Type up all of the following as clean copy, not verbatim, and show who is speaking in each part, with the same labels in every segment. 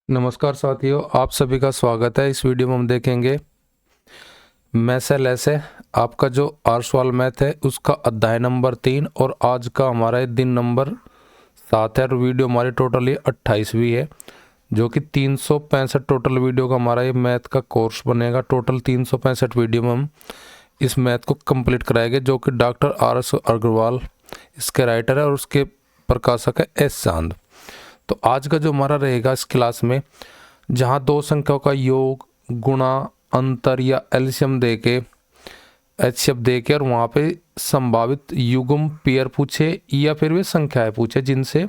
Speaker 1: नमस्कार साथियों, आप सभी का स्वागत है। इस वीडियो में हम देखेंगे मैसेल ऐसे आपका जो आर्सवाल मैथ है उसका अध्याय नंबर 3 और आज का हमारा ये दिन नंबर 7 है और वीडियो हमारी टोटल ये 28वीं है, जो कि 365 टोटल वीडियो का हमारा ये मैथ का कोर्स बनेगा। टोटल 365 वीडियो में हम इस मैथ को कंप्लीट कराएंगे, जो कि डॉक्टर RS अग्रवाल इसके राइटर है और उसके प्रकाशक है S चांद। तो आज का जो हमारा रहेगा इस क्लास में, जहाँ दो संख्याओं का योग, गुणा, अंतर या एलसीएम देके, एचसीएफ देके और वहाँ पे संभावित युग्म पेयर पूछे या फिर वे संख्याएं पूछे जिनसे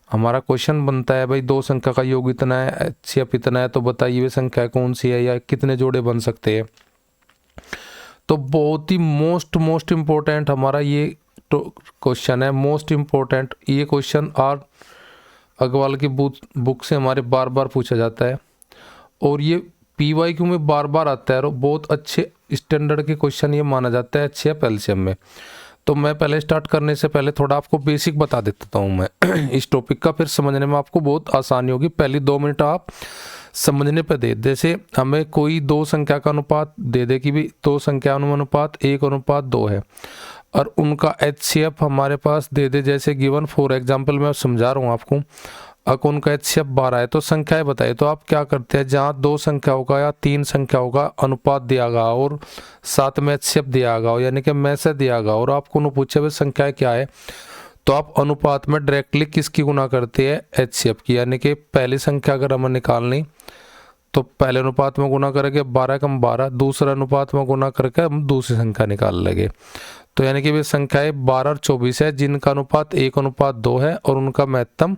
Speaker 1: हमारा क्वेश्चन बनता है भाई दो संख्या का योग इतना है, एचसीएफ इतना है, तो बताइए वे संख्या कौन सी है या कितने जोड़े बन सकते हैं। तो बहुत ही मोस्ट इम्पोर्टेंट हमारा ये क्वेश्चन है। मोस्ट इम्पोर्टेंट ये क्वेश्चन और अग्रवाल की बुक से हमारे बार बार पूछा जाता है और ये PYQ में बार बार आता है और बहुत अच्छे स्टैंडर्ड के क्वेश्चन ये माना जाता है अच्छे एलसीएम में। तो मैं पहले स्टार्ट करने से पहले थोड़ा आपको बेसिक बता देता हूँ मैं इस टॉपिक का, फिर समझने में आपको बहुत आसानी होगी। पहली 2 मिनट आप समझने पे दे। जैसे हमें कोई दो संख्या का अनुपात दे दे कि भी दो संख्या अनुपात 1:2 है और उनका HCF हमारे पास दे दे, जैसे गिवन फॉर एग्जांपल मैं समझा रहा हूँ आपको। अगर उनका HCF 12 है तो संख्याएं बताइए। तो आप क्या करते हैं, जहाँ दो संख्याओं का या तीन संख्याओं का अनुपात दिया गया और साथ में HCF दिया गया हो, यानी कि मैसेज दिया गया और आपको उन्होंने पूछे हुए संख्याएं क्या है, तो आप अनुपात में डायरेक्टली किसकी गुना करते हैं, HCF की। यानी कि पहली संख्या अगर हमें निकालनी तो पहले अनुपात में गुना करेंगे 12 कम 12, दूसरा अनुपात में गुना करके हम दूसरी संख्या निकाल लेंगे। तो यानी कि वे संख्याएं 12 और 24 है जिनका अनुपात 1:2 है और उनका महत्तम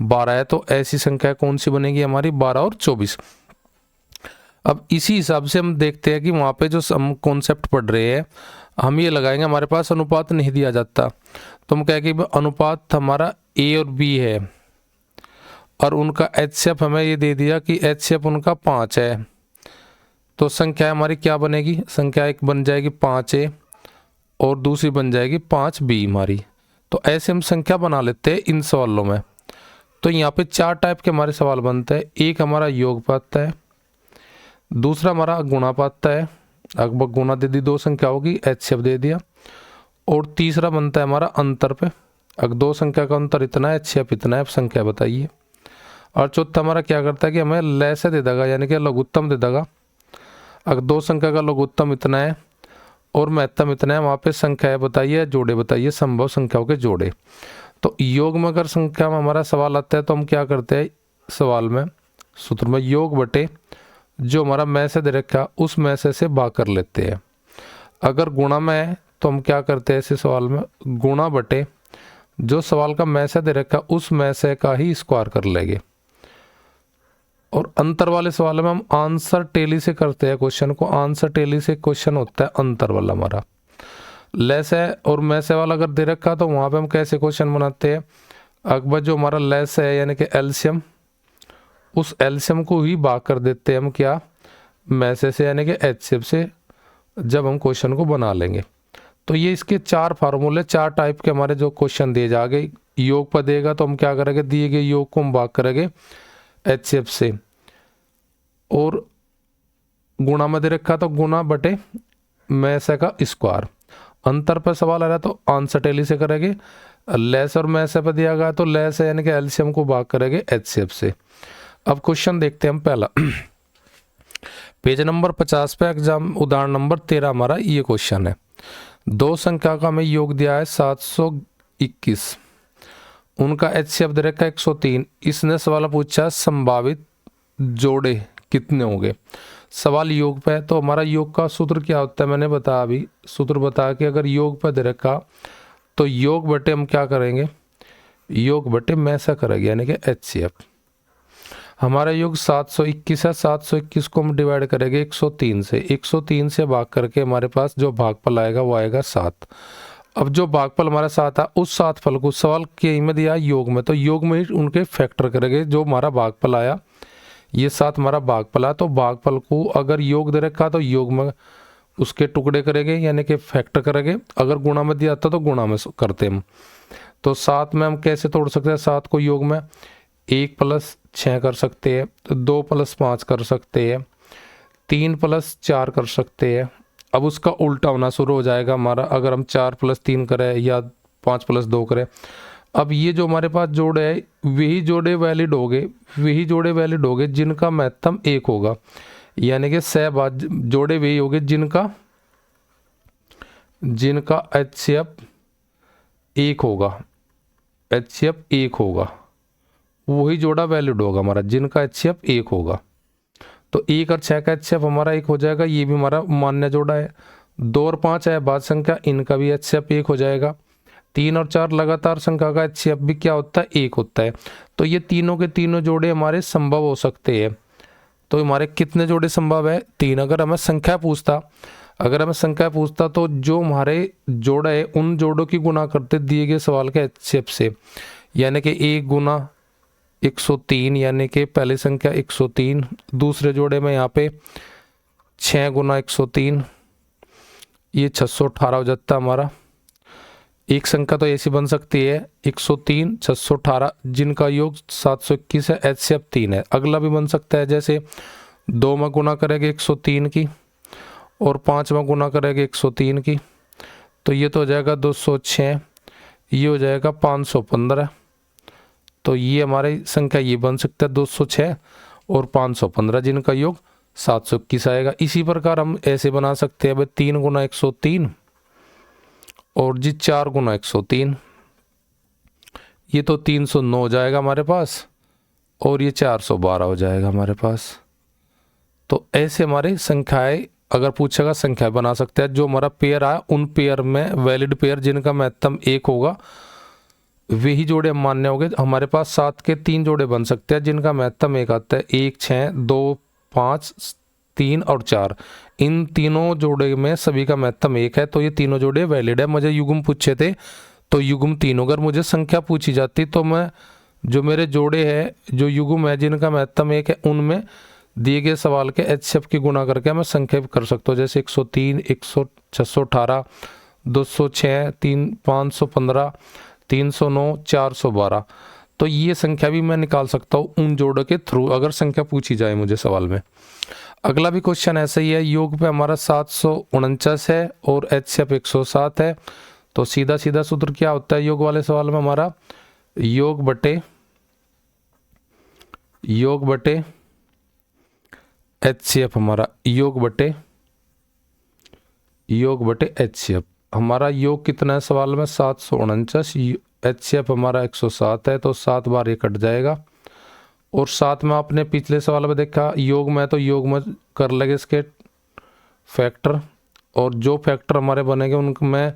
Speaker 1: 12 है। तो ऐसी संख्या कौन सी बनेगी हमारी, 12 और 24। अब इसी हिसाब से हम देखते हैं कि वहाँ पे जो हम कॉन्सेप्ट पढ़ रहे हैं हम ये लगाएंगे। हमारे पास अनुपात नहीं दिया जाता तो हम कहेंगे कि अनुपात हमारा A और B है और उनका HCF हमें ये दे दिया कि HCF उनका 5 है। तो संख्या हमारी क्या बनेगी, संख्या एक बन जाएगी 5A और दूसरी बन जाएगी 5B हमारी। तो ऐसे हम संख्या बना लेते हैं इन सवालों में। तो यहाँ पे 4 टाइप के हमारे सवाल बनते हैं। एक हमारा योग पाता है, दूसरा हमारा गुणा पाता है, अगर गुणा दे दी दो संख्याओं की, HCF दे दिया, और तीसरा बनता है हमारा अंतर पे, अगर दो संख्या का अंतर इतना है, HCF इतना है, संख्या बताइए। और चौथा हमारा क्या करता है कि हमें लैसे दे देगा, यानी कि लघुत्तम दे देगा। अगर दो संख्या का लघुत्तम इतना है और महत्तम इतना है, वहाँ पे संख्याएं बताइए, जोड़े बताइए, संभव संख्याओं के जोड़े। तो योग में अगर संख्या में हमारा सवाल आता है तो हम क्या करते हैं, सवाल में सूत्र में योग बटे जो हमारा मैसेज दे रखा उस मैसेज से भाग कर लेते हैं। अगर गुणा में है तो हम क्या करते हैं ऐसे सवाल में, गुणा बटे जो सवाल का मैसेज दे रखा उस मैसेज का ही स्क्वायर कर लेंगे। और अंतर वाले सवाल में हम आंसर टेली से करते हैं क्वेश्चन को। आंसर टेली से क्वेश्चन होता है अंतर वाला हमारा। लेस है और मैसे वाला अगर दे रखा तो वहाँ पे हम कैसे क्वेश्चन बनाते हैं, अकबर जो हमारा लेस है यानी कि एलसीएम, उस एलसीएम को ही भाग कर देते हैं हम क्या, मैसे से यानी कि HCF से, जब हम क्वेश्चन को बना लेंगे। तो ये इसके 4 फार्मूले, 4 टाइप के हमारे जो क्वेश्चन दिए जाएंगे। योग पर देगा तो हम क्या करेंगे, दिए गए योग को हम भाग करेंगे HCF से, और गुणा में दे रखा तो गुणा बटे मैसे का स्क्वायर। अंतर पर सवाल आ रहा है तो आंसर टेली से करेंगे। लेस और मैसे पर दिया गया तो लेस है यानी कि एलसीएम को भाग करेंगे HCF से। अब क्वेश्चन देखते हैं हम पहला पेज नंबर 50 पे एग्जाम उदाहरण नंबर 13 हमारा ये क्वेश्चन है। दो संख्या का हमें योग दिया है 721, उनका HCF दे रखा है 103। इसने सवाल पूछा संभावित जोड़े कितने होंगे। सवाल योग पे है तो हमारा योग का सूत्र क्या होता है, मैंने बताया अभी, सूत्र बता के अगर योग पे दे रखा तो योग बटे हम क्या करेंगे, योग बटे मैसा करेंगे यानी कि HCF। हमारा योग 721 है, 721 को हम डिवाइड करेंगे 103 से, 103 से भाग करके हमारे पास जो भागफल आएगा वो आएगा 7। अब जो भागफल हमारा 7 है उस 7 फल को सवाल के में दिया योग में, तो योग में ही उनके फैक्टर करेंगे। जो हमारा भागफल आया ये 7 हमारा भागफल है, तो भागफल को अगर योग दे रखा तो योग में उसके टुकड़े करेंगे यानी कि फैक्टर करेंगे। अगर गुणा में दिया था तो गुणा में करते हम। तो 7 में हम कैसे तोड़ सकते हैं 7 को योग में, 1 प्लस 6 कर सकते हैं, तो 2 प्लस 5 कर सकते हैं, 3 प्लस 4 कर सकते हैं। अब उसका उल्टा होना शुरू हो जाएगा हमारा, अगर हम 4 प्लस 3 करें या 5 प्लस 2 करें। अब ये जो हमारे पास जोड़े है वही जोड़े वैलिड हो गए, वही जोड़े वैलिड हो गए जिनका महत्तम 1 होगा, यानी कि सहभाज्य जोड़े वही हो गए जिनका HCF 1 होगा, HCF 1 होगा, वही जोड़ा वैलिड होगा हमारा जिनका HCF 1 होगा। तो 1 और 6 का HCF हमारा 1 हो जाएगा, ये भी हमारा मान्य जोड़ा है। 2 और 5 है भाज्य संख्या, इनका भी HCF 1 हो जाएगा। 3 और 4 लगातार संख्या का HCF भी क्या होता है, 1 होता है। तो ये तीनों के तीनों जोड़े हमारे संभव हो सकते हैं। तो हमारे कितने जोड़े संभव है, 3। अगर हमें संख्या पूछता तो जो हमारे जोड़ा है उन जोड़ों की गुना करते दिए गए सवाल के HCF से, यानी कि 1 गुना 103, यानी कि पहली संख्या 103, दूसरे जोड़े में यहाँ पे 6 गुना 103, ये 618 हो जाता है हमारा। एक संख्या तो ऐसी बन सकती है 103 618 जिनका योग 721 है, HCF 3 है। अगला भी बन सकता है, जैसे 2 में गुना करेंगे 103 की और 5 में गुना करेंगे 103 की, तो ये तो हो जाएगा 206, ये हो जाएगा 515। तो ये हमारी संख्या ये बन सकता है 206 और 515 जिनका योग 721 आएगा। इसी प्रकार हम ऐसे बना सकते हैं, अब 3 गुना 103 और जी 4 गुना 103, ये तो 309 हो जाएगा हमारे पास, और ये 412 हो जाएगा हमारे पास। तो ऐसे हमारे संख्याएं अगर पूछेगा संख्या बना सकते हैं। जो हमारा पेयर आया उन पेयर में वैलिड पेयर जिनका महत्तम 1 होगा वही जोड़े मान्य हो गए। हमारे पास 7 के 3 जोड़े बन सकते हैं जिनका महत्तम 1 आता है, 1 6 2 5 3 और 4। इन तीनों जोड़े में सभी का महत्तम 1 है, तो ये तीनों जोड़े वैलिड है। मुझे युग्म पूछे थे तो युग्म 3, अगर मुझे संख्या पूछी जाती तो मैं जो मेरे जोड़े हैं जो युग्म है जिनका महत्तम 1 है उनमें दिए गए सवाल के HCF की गुना करके मैं संख्या कर सकता हूँ, जैसे 103 618 206 515 309 412। तो ये संख्या भी मैं निकाल सकता हूँ उन जोड़ों के थ्रू, अगर संख्या पूछी जाए मुझे सवाल में। अगला भी क्वेश्चन ऐसा ही है, योग पे हमारा 749 है और HCF 107 है। तो सीधा सीधा सूत्र क्या होता है योग वाले सवाल में हमारा, योग बटे HCF, हमारा योग बटे HCF। हमारा योग कितना है सवाल में, 749, HCF हमारा 107 है, तो 7 बार ये कट जाएगा। और साथ में आपने पिछले सवाल में देखा योग में, तो योग में कर लेंगे इसके फैक्टर, और जो फैक्टर हमारे बनेंगे उनमें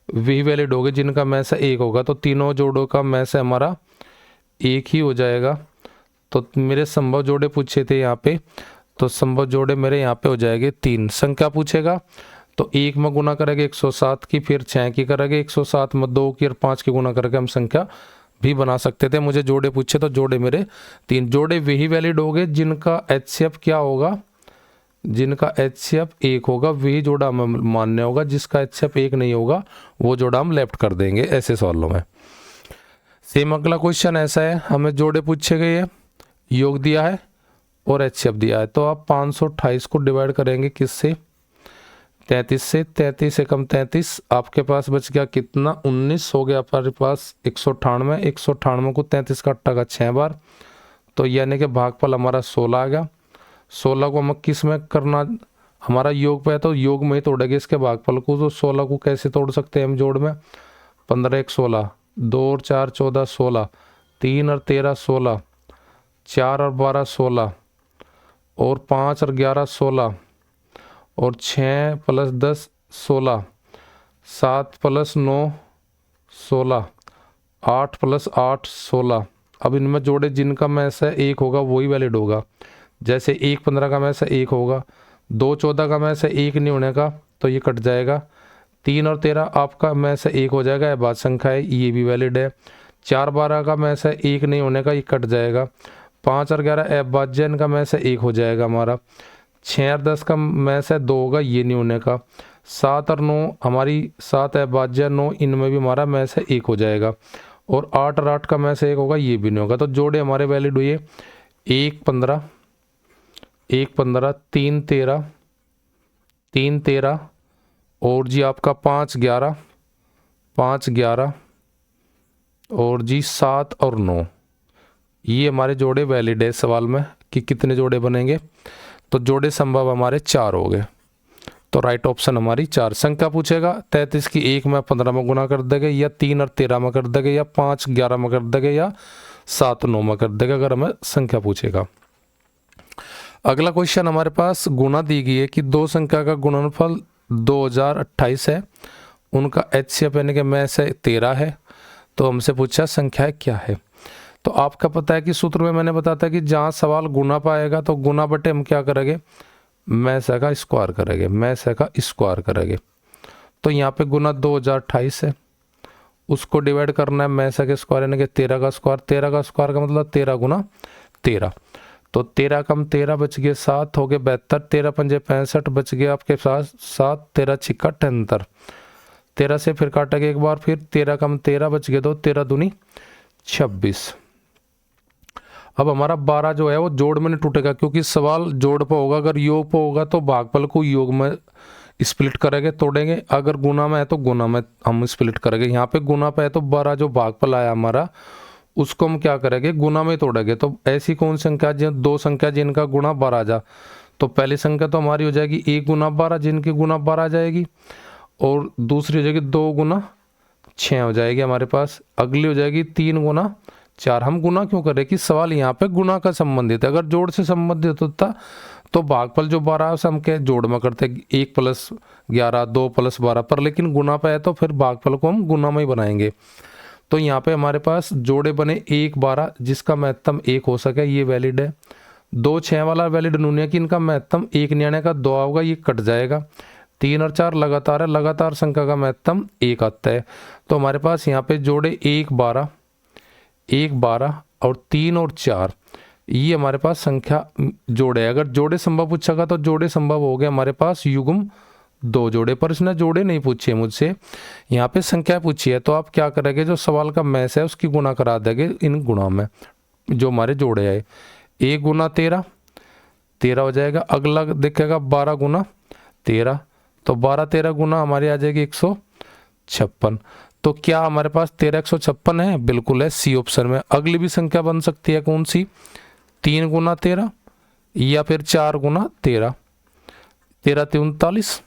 Speaker 1: वही वैलिड होंगे जिनका में से 1 होगा। तो तीनों जोड़ों का में से हमारा 1 ही हो जाएगा। तो मेरे संभव जोड़े पूछे थे यहाँ पे, तो संभव जोड़े मेरे यहाँ पे हो जाएंगे 3। संख्या पूछेगा तो 1 में गुना करेंगे 107 की, फिर 6 की करेंगे 107 में 2 की और 5 की गुना करके हम संख्या भी बना सकते थे। मुझे जोड़े पूछे तो जोड़े मेरे 3 जोड़े वही वैलिड हो गए जिनका HCF क्या होगा, जिनका HCF 1 होगा, वही जोड़ा हमें मान्य होगा। जिसका HCF 1 नहीं होगा वो जोड़ा हम लेफ्ट कर देंगे ऐसे सवालों में। सेम अगला क्वेश्चन ऐसा है, हमें जोड़े पूछे गए हैं, योग दिया है और HCF दिया है। तो आप 528 को डिवाइड करेंगे किससे, 33 से। 33 से कम 33, आपके पास बच गया कितना, 19 हो गया हमारे पास 198। 198 को 33 का 8 का 6 बार, तो यानी कि भागफल हमारा 16 आ गया। 16 को हम किस में करना, हमारा योग पे है तो योग में ही तोड़ेंगे इसके भागफल को। तो 16 को कैसे तोड़ सकते हैं हम जोड़ में, 15 1 16, 2 और 4 14 16, 3 और 13 16, 4 और 12 16, और 5 और 11 16, और 6 + 10 16, 7 + 9 16, 8 + 8 16। अब इनमें जोड़े जिनका में से 1 होगा वही वैलिड होगा। जैसे 1 15 का में से 1 होगा, 2 14 का में से 1 नहीं होने का तो ये कट जाएगा। 3 और 13 आपका में से 1 हो जाएगा, बात संख्या है, ये भी वैलिड है। 4 12 का में से 1 नहीं होने का, ये कट जाएगा। 5 और 11 अभाज्य इनका में से 1 हो जाएगा हमारा। 6 और 10 का में से 2 होगा, ये नहीं होने का। 7 और 9 हमारी 7 अभाज्य 9, इनमें भी हमारा में से 1 हो जाएगा। और 8 और 8 का में से एक होगा, ये भी नहीं होगा। तो जोड़े हमारे वैलिड हुए 1 15, 1 15, 3 13, 3 13 और जी आपका 5 11, 5 11 और जी 7 और 9। ये हमारे जोड़े वैलिड है सवाल में कि कितने जोड़े बनेंगे। तो जोड़े संभव हमारे 4 हो गए। तो राइट ऑप्शन हमारी 4। संख्या पूछेगा 33 की 1 में 15 में गुना कर देंगे, या 3 और 13 में कर देंगे, या 5 11 में कर देंगे, या 7 9 में कर देंगे, अगर हमें संख्या पूछेगा। अगला क्वेश्चन हमारे पास गुणा दी गई है कि दो संख्या का गुणनफल 2028 है, उनका HCF यानी कि में से 13 है। तो हमसे पूछा संख्या क्या है। तो आपका पता है कि सूत्र में मैंने बताया था कि जहाँ सवाल गुना पाएगा तो गुना बटे हम क्या करेंगे, में से का स्क्वायर करेंगे, में से का स्क्वायर करेंगे। तो यहाँ पे गुना 2028 है, उसको डिवाइड करना है में से के स्क्वायर यानी कि 13 का स्क्वायर। 13 का स्क्वायर का मतलब 13 गुना 13। तो 13 कम 13 बच गए 7 हो गए 72, 13 पंजे 65 बच गए आपके पास 7, 13 छिक्का 78। 13 से फिर काटेंगे एक बार, फिर 13 कम 13 बच गए 2, 13 दूनी 26। अब हमारा 12 जो है वो जोड़ में नहीं टूटेगा, क्योंकि सवाल जोड़ पर होगा। अगर योग पर होगा तो भागफल को योग में स्प्लिट करेंगे, तोड़ेंगे। अगर गुना में है तो गुना में हम स्प्लिट करेंगे। यहाँ पे गुना पे है तो 12 जो भागफल आया हमारा उसको हम क्या करेंगे, गुना में तोड़ेंगे। तो ऐसी कौन संख्या दो संख्या जिनका गुना 12 आ जा, तो पहली संख्या तो हमारी हो जाएगी 1 गुना 12 जिनकी गुना 12 आ जाएगी, और दूसरी हो जाएगी 2 गुना 6 हो जाएगी हमारे पास। अगली हो जाएगी 3 गुना 4। हम गुना क्यों करें कि सवाल यहाँ पे गुना का संबंधित है। अगर जोड़ से संबंधित होता तो भागफल जो 12 है उसे हम क्या जोड़ में करते, 1 + 11, 2 + 12 पर, लेकिन गुना पे है तो फिर भागफल को हम गुना में ही बनाएंगे। तो यहाँ पे हमारे पास जोड़े बने 1 12 जिसका महत्तम 1 हो सके, ये वैलिड है। 2 6 वाला वैलिड नहीं है कि इनका महत्तम 1 नहीं आने का 2 होगा, ये कट जाएगा। 3 और 4 लगातार है, लगातार संख्या का महत्तम 1 आता है। तो हमारे पास यहाँ पे जोड़े 1 12, 1 12 और 3 और 4, ये हमारे पास संख्या जोड़े। अगर जोड़े संभव पूछेगा तो जोड़े संभव हो गए हमारे पास युग्म 2 जोड़े, पर इसने जोड़े नहीं पूछे मुझसे, यहाँ पे संख्या पूछी है। तो आप क्या करेंगे, जो सवाल का मैस है उसकी गुना करा देंगे इन गुणा में जो हमारे जोड़े आए। 1 गुना 13, 13 हो जाएगा। अगला दिखेगा 12 गुना 13, तो 12 13 गुना हमारी आ जाएगी 156। तो क्या हमारे पास 13 156 है, बिल्कुल है, सी ऑप्शन में। अगली भी संख्या बन सकती है, कौन सी, 3 गुना 13 या फिर 4 गुना 13, 13 39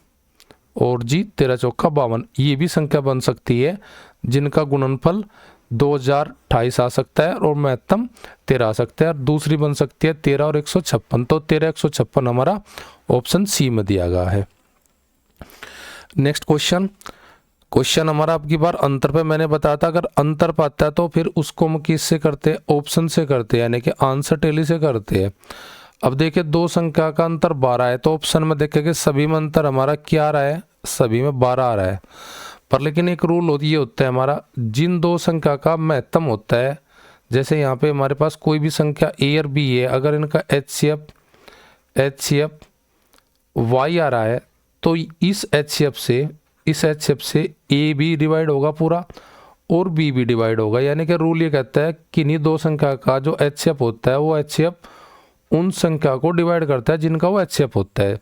Speaker 1: और जी 13 चौका 52। ये भी संख्या बन सकती है जिनका गुणनफल 2028 आ सकता है और महत्तम 13 आ सकता है। और दूसरी बन सकती है 13 और 156। तो 13 156 हमारा ऑप्शन सी में दिया गया है। नेक्स्ट क्वेश्चन हमारा अब की बार अंतर पे मैंने बताया था, अगर अंतर पाता है तो फिर उसको हम किससे करते हैं, ऑप्शन से करते हैं, यानी कि आंसर टेली से करते हैं। अब देखिए दो संख्या का अंतर 12 है, तो ऑप्शन में देखेंगे सभी में अंतर हमारा क्या आ रहा है, सभी में 12 आ रहा है। पर लेकिन एक रूल ये होता है हमारा, जिन दो संख्या का महत्तम होता है, जैसे यहाँ पे हमारे पास कोई भी संख्या ए और बी है, अगर इनका HCF y आ रहा है तो इस HCF से ए भी डिवाइड होगा पूरा और बी भी डिवाइड होगा। यानी कि रूल ये कहता है कि इन्हीं दो संख्या का जो HCF होता है वो HCF उन संख्या को डिवाइड करता है जिनका वो HCF होता है।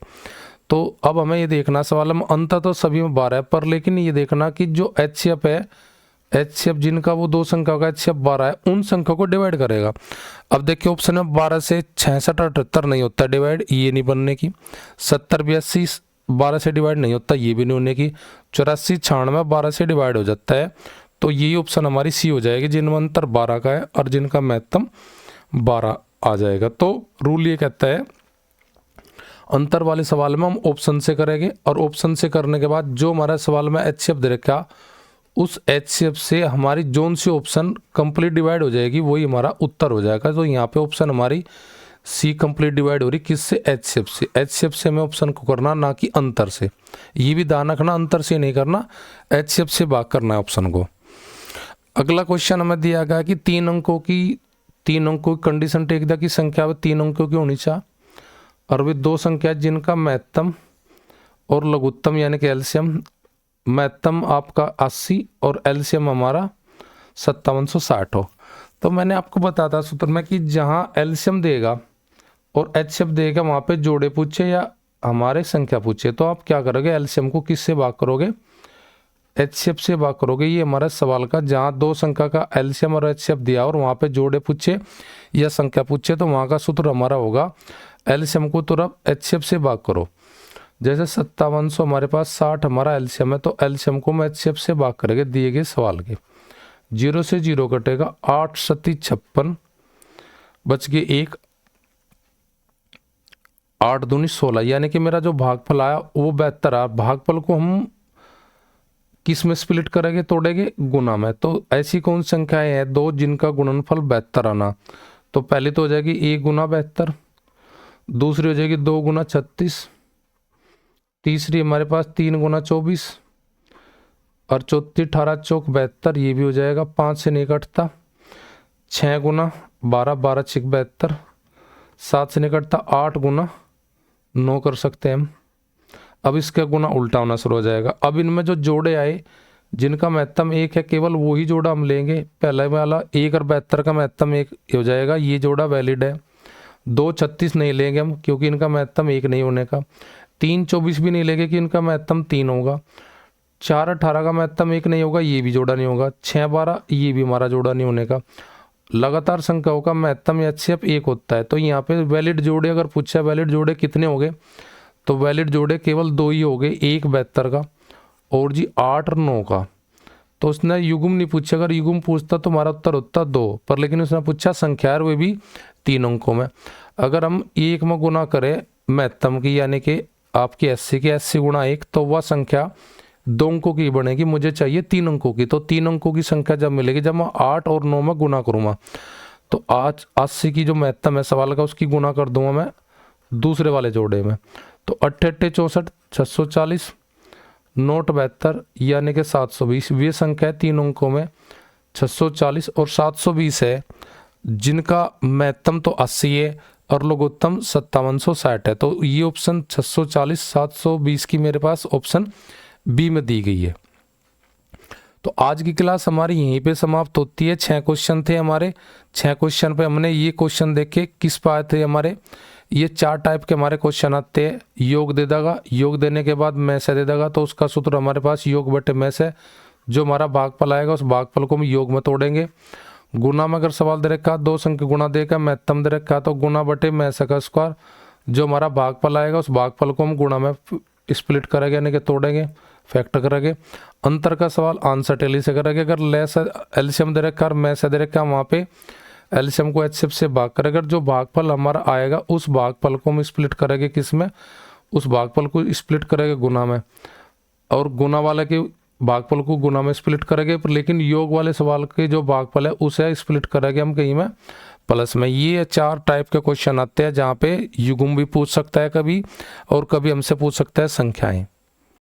Speaker 1: तो अब हमें ये देखना, सवाल में अंतर तो सभी में 12 है, पर लेकिन ये देखना कि जो HCF है, HCF जिनका वो दो संख्या का HCF 12 है, उन संख्या को डिवाइड करेगा। अब देखिए ऑप्शन में 12 से 66 और 78 नहीं होता डिवाइड, ये नहीं बनने की। 70 82 12 से डिवाइड नहीं होता, ये भी नहीं होने की। 84 96 12 से डिवाइड हो जाता है। तो यही ऑप्शन हमारी सी हो जाएगी, जिनमें अंतर 12 का है और जिनका महत्तम 12 आ जाएगा। तो रूल ये कहता है अंतर वाले सवाल में हम ऑप्शन से करेंगे, और ऑप्शन से करने के बाद जो हमारा सवाल में HCF दे रखा, उस HCF से हमारी जोन सी ऑप्शन कंप्लीट डिवाइड हो जाएगी, वही हमारा उत्तर हो जाएगा। तो यहाँ पे ऑप्शन हमारी सी कंप्लीट डिवाइड हो रही, किससे, HCF से। HCF से हमें ऑप्शन को करना, ना कि अंतर से। ये भी ध्यान रखना, अंतर से नहीं करना, HCF से भाग करना है ऑप्शन को। अगला क्वेश्चन हमें दिया गया कि 3 अंकों की कंडीशन टेक द की संख्या 3 अंकों की होनी चाहिए, और वे दो संख्या जिनका महत्तम और लघुत्तम यानी कि एलसीएम, महत्तम आपका 80 और एलसीएम हमारा 5760 हो। तो मैंने आपको बताया था सूत्र में कि जहां एलसीएम देगा और एचसीएफ देगा वहां पे जोड़े पूछे या हमारे संख्या पूछे, तो आप क्या करोगे, एलसीएम को किससे भाग करोगे, एचसीएफ से भाग करोगे। ये हमारा सवाल का, जहां दो संख्या का एलसीएम और एचसीएफ दिया और वहां पे जोड़े पूछे या संख्या पूछे, तो वहां का सूत्र हमारा होगा एलसीएम को तुरंत एचसीएफ से भाग करो। जैसे 5700 हमारे पास 60 हमारा एलसीएम है, तो एलसीएम को हम एचसीएफ से भाग करेंगे दिए गए सवाल के। 0 से 0 कटेगा, 8 सती 56, बच गए 1, 8 दूनी 16, यानी कि मेरा जो भागफल आया वो 72 आया। भागफल को हम किस में स्प्लिट करेंगे, तोड़ेंगे, गुना में। तो ऐसी कौन संख्याएं हैं दो जिनका गुणनफल 72 आना, तो पहली तो हो जाएगी 1 गुना 72, दूसरी हो जाएगी 2 गुना 36, तीसरी हमारे पास 3 गुना 24 और चौथी 18 चौक 72, ये भी हो जाएगा, 5 से नहीं कटता, 6 गुना 12, 12 6 72, 7 से नहीं कटता, 8 गुना 9 कर सकते हैं हम। अब इसका गुना उल्टा होना शुरू हो जाएगा। अब इनमें जो जोड़े आए जिनका महत्तम 1 है, केवल वही जोड़ा हम लेंगे। पहले वाला 1 और 72 का महत्तम 1 हो जाएगा, ये जोड़ा वैलिड है। 2 36 नहीं लेंगे हम क्योंकि इनका महत्तम 1 नहीं होने का। 3 24 भी नहीं लेंगे कि इनका महत्तम 3 होगा। 4 18 का महत्तम 1 नहीं होगा, ये भी जोड़ा नहीं होगा। 6 12 ये भी हमारा जोड़ा नहीं होने का। लगातार संख्याओं का महत्तम या एचसीएफ 1 होता है। तो यहाँ पे वैलिड जोड़े अगर पूछा, वैलिड जोड़े कितने हो गए, तो वैलिड जोड़े केवल 2 ही हो गए, 1 72 का और जी 8 और 9 का। तो उसने युग्म नहीं पूछा, अगर युग्म पूछता तो हमारा उत्तर होता 2 पर, लेकिन उसने पूछा संख्या और वे भी 3 अंकों में। अगर हम 1 में गुना करें महत्तम की, यानी कि आपकी 80 की 80 गुणा 1, तो वह संख्या 2 अंकों की बनेगी। मुझे चाहिए 3 अंकों की, तो 3 अंकों की संख्या जब मिलेगी, जब मैं 8 और 9 में गुना करूँगा, तो आज 80 की जो महत्तम है सवाल का उसकी गुना कर दूंगा मैं दूसरे वाले जोड़े में। तो 88 64 640 नोट 72 यानी कि 720, वे संख्या है 3 अंकों में 640 और 720 है, जिनका महत्तम तो 80 है और लघुत्तम 5760 है। तो ये ऑप्शन 640 720 की मेरे पास ऑप्शन बी में दी गई है। तो आज की क्लास हमारी यहीं पे समाप्त होती है। 6 क्वेश्चन थे हमारे, 6 क्वेश्चन पे हमने ये क्वेश्चन देखे किस पाए थे हमारे, ये 4 टाइप के हमारे क्वेश्चन आते हैं। योग दे देगा, योग देने के बाद में से दे देगा, तो उसका सूत्र हमारे पास योग बटे में से, जो हमारा भागफल आएगा उस भागफल को हम योग में तोड़ेंगे। गुना में अगर सवाल दे रखा 2 संख्या गुणा देकर महत्तम दे रखा, तो गुना बटे में से का स्क्वायर, जो हमारा भागफल आएगा उस भागफल को हम गुणा में स्प्लिट करेंगे, यानी कि तोड़ेंगे, फैक्टर करेंगे। अंतर का सवाल आंसर टेली से करेंगे। अगर लेस एलसीएम दे रखा और में से दे रखा, वहाँ पे एलसीएम को एचसीएफ से भाग करेंगे। जो भागफल हमारा आएगा उस भागफल को हम स्प्लिट करेंगे किस में, उस भागफल को स्प्लिट करेंगे गुना में, और गुना वाले के भागफल को गुना में स्प्लिट करेंगे। लेकिन योग वाले सवाल के जो भागफल है उसे स्प्लिट करेंगे हम कहीं में प्लस में। ये 4 टाइप के क्वेश्चन आते हैं, जहाँ पे युग्म भी पूछ सकता है कभी, और कभी हमसे पूछ सकता है संख्याएं।